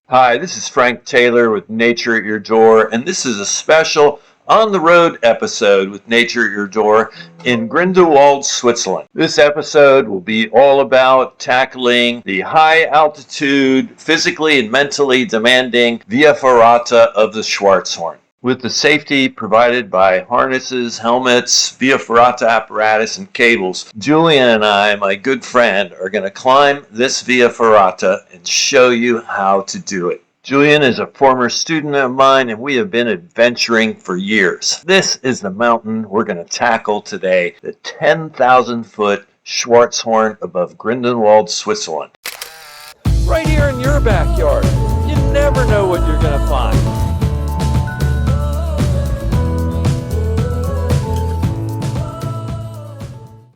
Hi, this is Frank Taylor with Nature at Your Door, and this is a special on-the-road episode with Nature at Your Door in Grindelwald, Switzerland. This episode will be all about tackling the high-altitude, physically and mentally demanding via ferrata of the Schwarzhorn. With the safety provided by harnesses, helmets, via ferrata apparatus, and cables, Julian and I, my good friend, are going to climb this via ferrata and show you how to do it. Julian is a former student of mine, and we have been adventuring for years. This is the mountain we're going to tackle today, the 10,000-foot Schwarzhorn above Grindelwald, Switzerland. Right here in your backyard. You never know what you're going to find.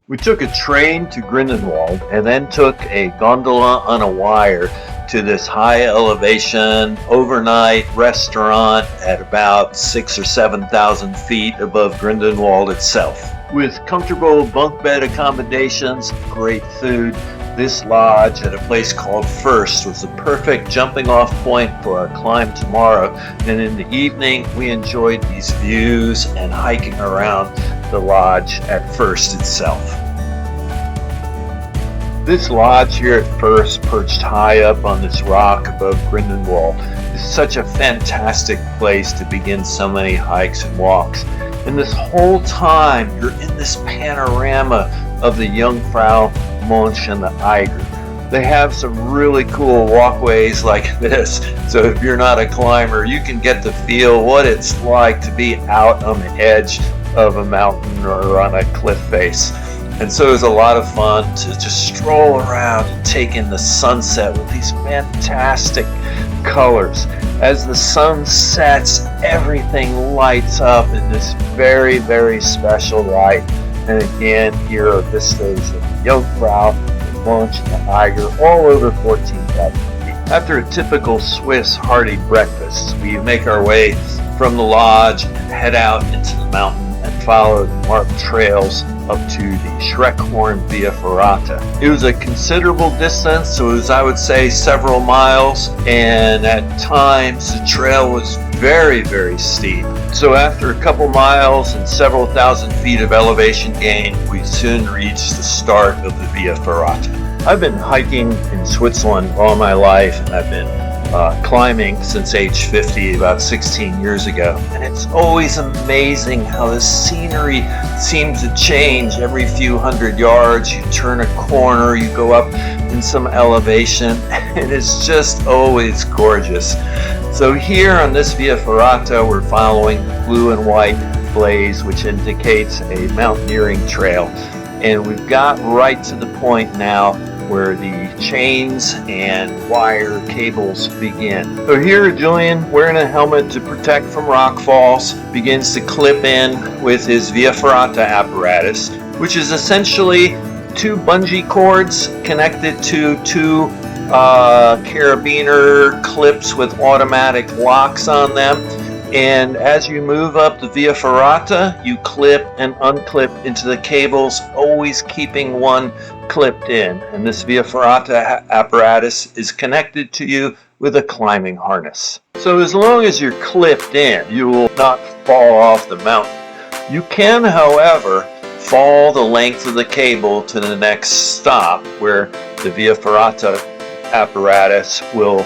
We took a train to Grindelwald and then took a gondola on a wire to this high elevation overnight restaurant at about 6,000 or 7,000 feet above Grindelwald itself. With comfortable bunk bed accommodations, great food, this lodge at a place called First was the perfect jumping off point for our climb tomorrow, and in the evening we enjoyed these views and hiking around the lodge at First itself. This lodge here at First, perched high up on this rock above Grindelwald, is such a fantastic place to begin so many hikes and walks. And this whole time you're in this panorama of the Jungfrau, Mönch, and the Eiger. They have some really cool walkways like this, so if you're not a climber, you can get to feel what it's like to be out on the edge of a mountain or on a cliff face. And so it was a lot of fun to just stroll around and take in the sunset with these fantastic colors. As the sun sets, everything lights up in this very, very special light. And again, here are vistas of the Jungfrau, the Mönch, and the Eiger, all over 14,000 feet. After a typical Swiss hearty breakfast, we make our way from the lodge and head out into the mountain and follow the marked trails up to the Schwarzhorn via ferrata. It was a considerable distance, so it was, I would say, several miles, and at times the trail was very, very steep. So after a couple miles and several thousand feet of elevation gain, we soon reached the start of the via ferrata. I've been hiking in Switzerland all my life, and I've been climbing since age 50, about 16 years ago. And it's always amazing how the scenery seems to change every few hundred yards. You turn a corner, you go up in some elevation, and it's just always gorgeous. So here on this via ferrata, we're following the blue and white blaze, which indicates a mountaineering trail. And we've got right to the point now where the chains and wire cables begin. So here Julian, wearing a helmet to protect from rock falls, begins to clip in with his via ferrata apparatus, which is essentially two bungee cords connected to two carabiner clips with automatic locks on them. And as you move up the via ferrata, you clip and unclip into the cables, always keeping one clipped in. And this via ferrata apparatus is connected to you with a climbing harness. So as long as you're clipped in, you will not fall off the mountain. You can, however, fall the length of the cable to the next stop, where the via ferrata apparatus will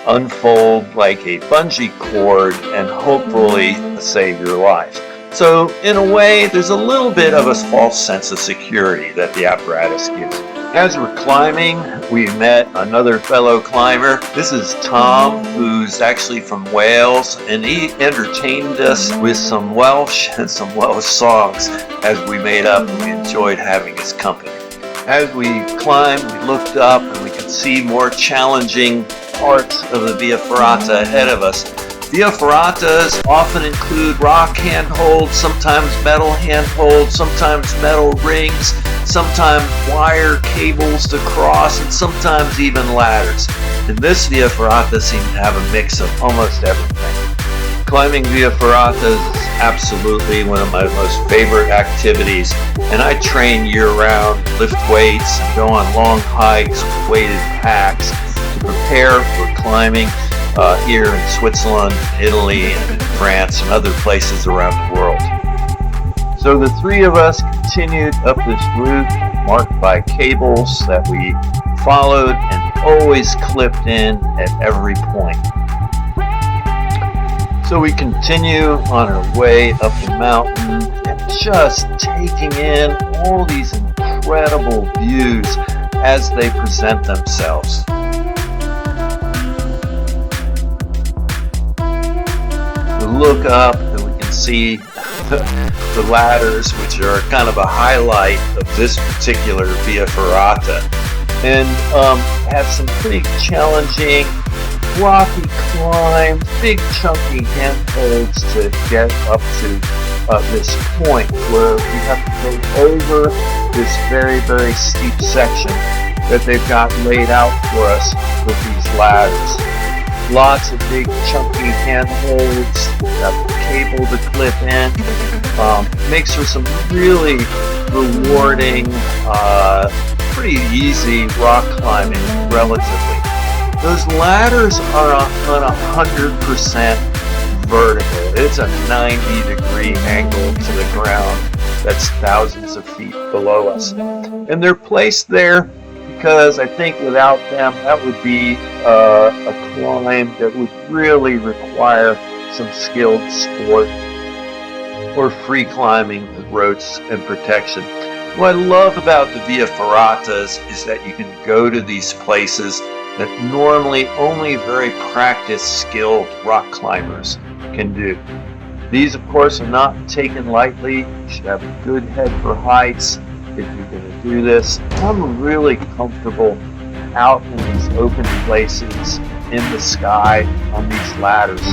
unfold like a bungee cord and hopefully save your life. So in a way, there's a little bit of a false sense of security that the apparatus gives. As we're climbing, we met another fellow climber. This is Tom, who's actually from Wales, and he entertained us with some Welsh and some Welsh songs as we made up, and we enjoyed having his company. As we climbed, we looked up and we could see more challenging parts of the via ferrata ahead of us. Via ferratas often include rock handholds, sometimes metal handholds, sometimes metal rings, sometimes wire cables to cross, and sometimes even ladders. And this via ferrata seems to have a mix of almost everything. Climbing via ferratas is absolutely one of my most favorite activities, and I train year-round, lift weights, and go on long hikes with weighted packs to prepare for climbing here in Switzerland, Italy, and France, and other places around the world. So the three of us continued up this route marked by cables that we followed and always clipped in at every point. So we continue on our way up the mountain and just taking in all these incredible views as they present themselves. We look up and we can see the ladders, which are kind of a highlight of this particular Via Ferrata, and have some pretty challenging rocky climbs, big chunky handholds to get up to this point where we have to go over this very, very steep section that they've got laid out for us with these ladders. Lots of big chunky handholds, got the cable to clip in. Makes for some really rewarding, pretty easy rock climbing relatively. Those ladders are on 100% vertical. It's a 90-degree angle to the ground that's thousands of feet below us. And they're placed there because I think without them that would be a climb that would really require some skilled sport or free climbing with ropes and protection. What I love about the Via Ferratas is that you can go to these places that normally only very practiced, skilled rock climbers can do. These, of course, are not taken lightly. You should have a good head for heights if you're going to do this. I'm really comfortable out in these open places in the sky on these ladders.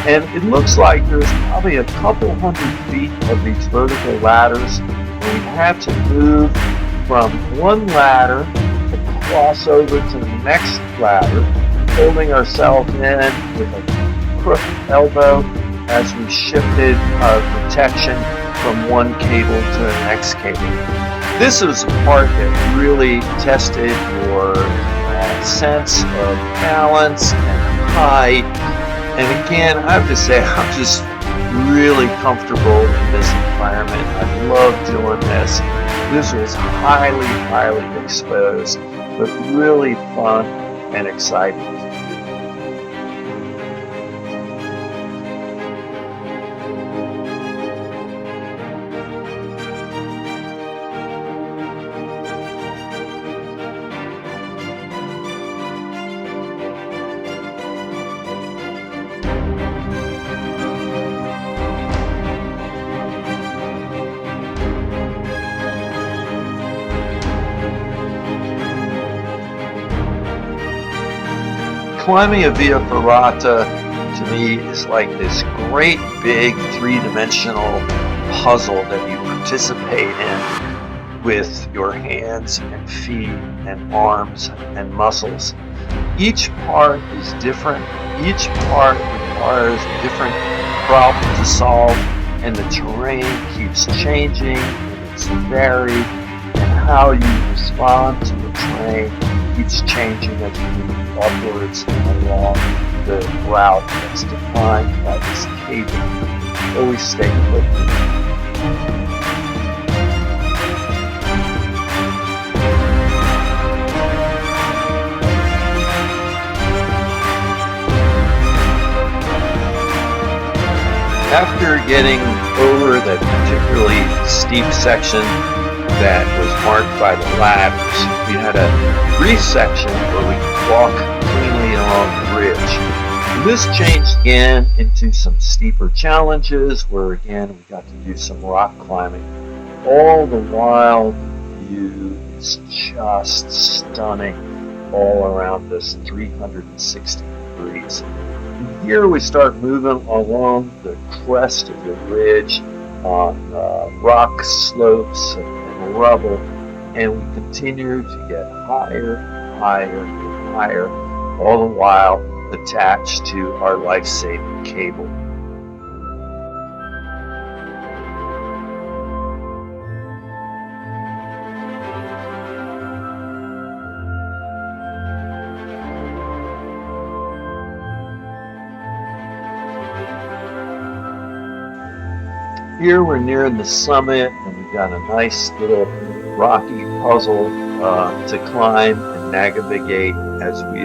And it looks like there's probably a couple hundred feet of these vertical ladders. And we have to move from one ladder to cross over to the next ladder, holding ourselves in with a crooked elbow as we shifted our protection from one cable to the next cable. This is the part that really tested your sense of balance and height. And again, I have to say, I'm just really comfortable in this environment. I love doing this. This was highly, highly exposed, but really fun and exciting. Climbing a Via Ferrata, to me, is like this great big three-dimensional puzzle that you participate in with your hands and feet and arms and muscles. Each part is different. Each part requires a different problem to solve, and the terrain keeps changing, and it's varied, and how you respond to the terrain keeps changing as you move upwards and along the route that's defined by this cable. Always stay put. After getting over that particularly steep section that was marked by the ladders, we had a brief section where we could walk cleanly along the ridge. And this changed again into some steeper challenges where again we got to do some rock climbing. All the while the view is just stunning all around us, 360 degrees. And here we start moving along the crest of the ridge on rock slopes and rubble, and we continue to get higher, higher, and higher, all the while attached to our life-saving cable. Here we're nearing the summit, and we've got a nice little rocky puzzle to climb and navigate as we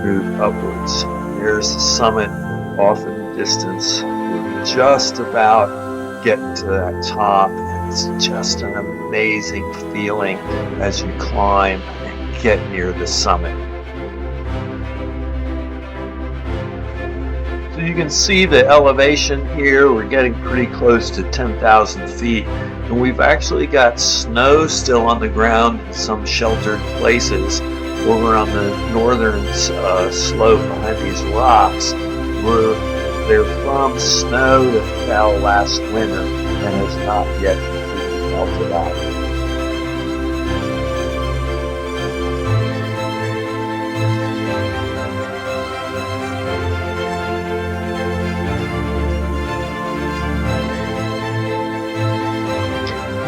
move upwards. Here's the summit off in the distance. We're just about getting to that top. It's just an amazing feeling as you climb and get near the summit. So you can see the elevation here. We're getting pretty close to 10,000 feet, and we've actually got snow still on the ground in some sheltered places over on the northern slope behind these rocks, where they're from snow that fell last winter and has not yet completely melted out.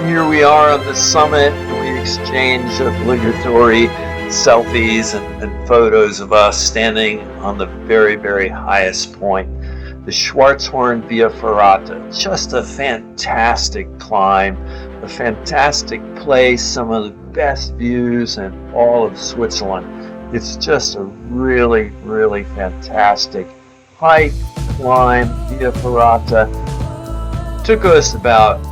Here we are on the summit, and we exchange obligatory selfies and photos of us standing on the very, very highest point, the Schwarzhorn via ferrata. Just a fantastic climb, a fantastic place, some of the best views in all of Switzerland. It's just a really, really fantastic hike, climb via ferrata. Took us about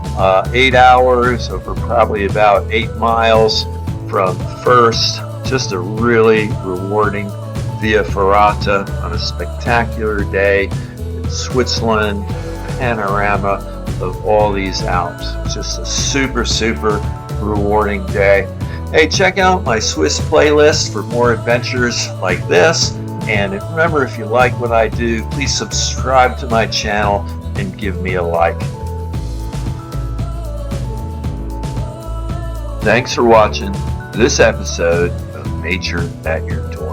8 hours over probably about 8 miles from first. Just a really rewarding via ferrata on a spectacular day in Switzerland, panorama of all these Alps. Just a super, super rewarding day. Hey, check out my Swiss playlist for more adventures like this. And remember, if you like what I do, please subscribe to my channel and give me a like. Thanks for watching this episode of Nature at Your Door.